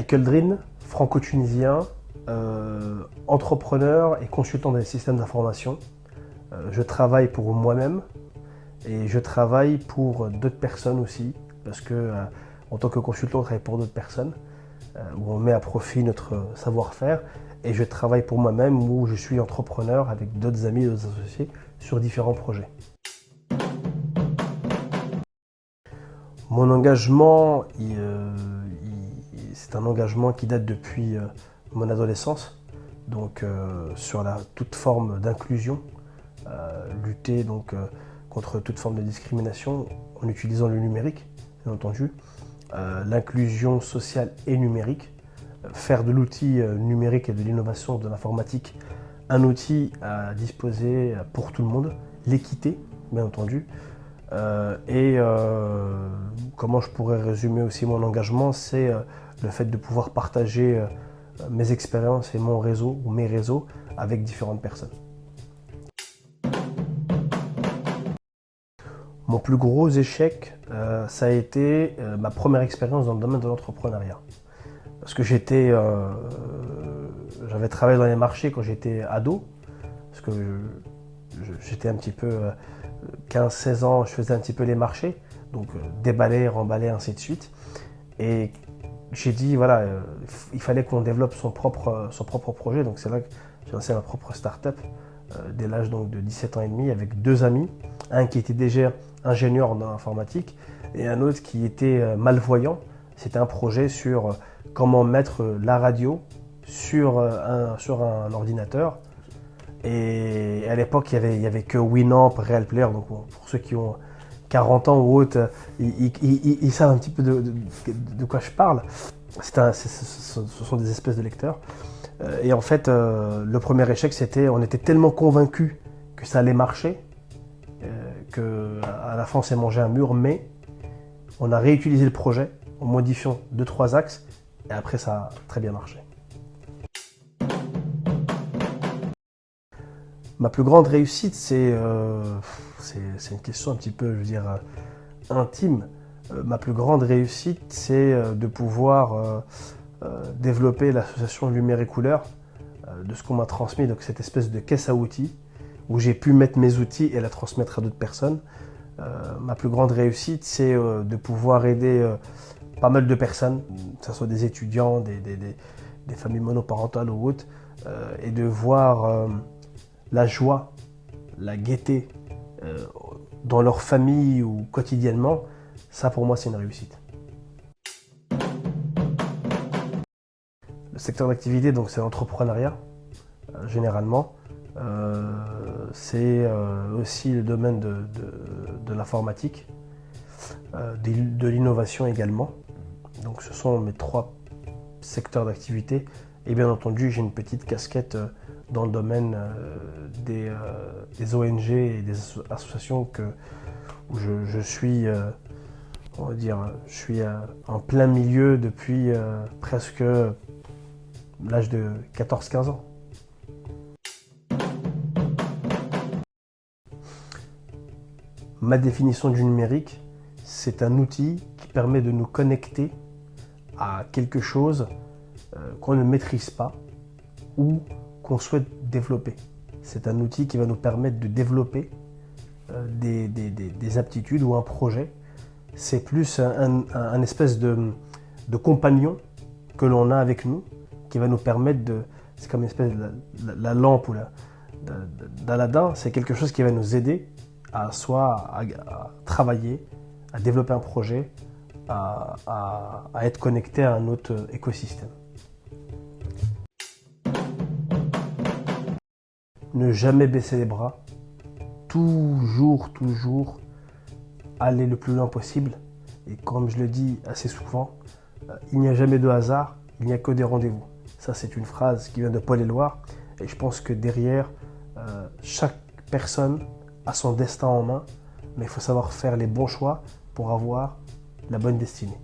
Aikeldrin, franco-tunisien, entrepreneur et consultant dans les systèmes d'information. Je travaille pour moi-même et je travaille pour d'autres personnes aussi, parce que en tant que consultant, on travaille pour d'autres personnes, où on met à profit notre savoir-faire. Et je travaille pour moi-même, où je suis entrepreneur avec d'autres amis, d'autres associés, sur différents projets. Mon engagement, c'est un engagement qui date depuis mon adolescence, donc sur toute forme d'inclusion, lutter donc contre toute forme de discrimination en utilisant le numérique, bien entendu, l'inclusion sociale et numérique, faire de l'outil numérique et de l'innovation de l'informatique un outil à disposer pour tout le monde, l'équité, bien entendu. Comment je pourrais résumer aussi mon engagement, c'est le fait de pouvoir partager mes expériences et mon réseau ou mes réseaux avec différentes personnes. Mon plus gros échec, ça a été ma première expérience dans le domaine de l'entrepreneuriat. Parce que j'avais travaillé dans les marchés quand j'étais ado, parce que j'étais un petit peu 15-16 ans, je faisais un petit peu les marchés, donc déballer, remballer, ainsi de suite. Et j'ai dit, voilà, il fallait qu'on développe son propre projet. Donc c'est là que j'ai lancé ma propre start-up dès l'âge donc, de 17 ans et demi avec deux amis. Un qui était déjà ingénieur en informatique et un autre qui était malvoyant. C'était un projet sur comment mettre la radio sur un ordinateur. Et à l'époque, il y avait que Winamp, Real Player. Donc pour ceux qui ont 40 ans ou autres, ils savent un petit peu de quoi je parle. Ce sont des espèces de lecteurs. Et en fait, le premier échec, c'était on était tellement convaincus que ça allait marcher qu'à la fin, on s'est mangé un mur. Mais on a réutilisé le projet en modifiant 2-3 axes. Et après, ça a très bien marché. Ma plus grande réussite, c'est une question un petit peu, je veux dire, intime. Ma plus grande réussite, c'est de pouvoir développer l'association Lumière et Couleurs, de ce qu'on m'a transmis, donc cette espèce de caisse à outils, où j'ai pu mettre mes outils et la transmettre à d'autres personnes. Ma plus grande réussite, c'est de pouvoir aider pas mal de personnes, que ce soit des étudiants, des familles monoparentales ou autres, et de voir la joie, la gaieté dans leur famille ou quotidiennement, ça pour moi c'est une réussite. Le secteur d'activité, donc c'est l'entrepreneuriat, généralement. C'est aussi le domaine de l'informatique, de l'innovation également. Donc ce sont mes trois secteurs d'activité. Et bien entendu, j'ai une petite casquette dans le domaine des ONG et des associations où je suis, on va dire, je suis en plein milieu depuis presque l'âge de 14-15 ans. Ma définition du numérique, c'est un outil qui permet de nous connecter à quelque chose qu'on ne maîtrise pas ou qu'on souhaite développer. C'est un outil qui va nous permettre de développer des aptitudes ou un projet. C'est plus un espèce de compagnon que l'on a avec nous qui va nous permettre de... C'est comme une espèce de la lampe ou d'Aladin, c'est quelque chose qui va nous aider à travailler, à développer un projet, à être connecté à un autre écosystème. Ne jamais baisser les bras, toujours aller le plus loin possible. Et comme je le dis assez souvent, il n'y a jamais de hasard, il n'y a que des rendez-vous. Ça, c'est une phrase qui vient de Paul Éluard. Et je pense que derrière, chaque personne a son destin en main, mais il faut savoir faire les bons choix pour avoir la bonne destinée.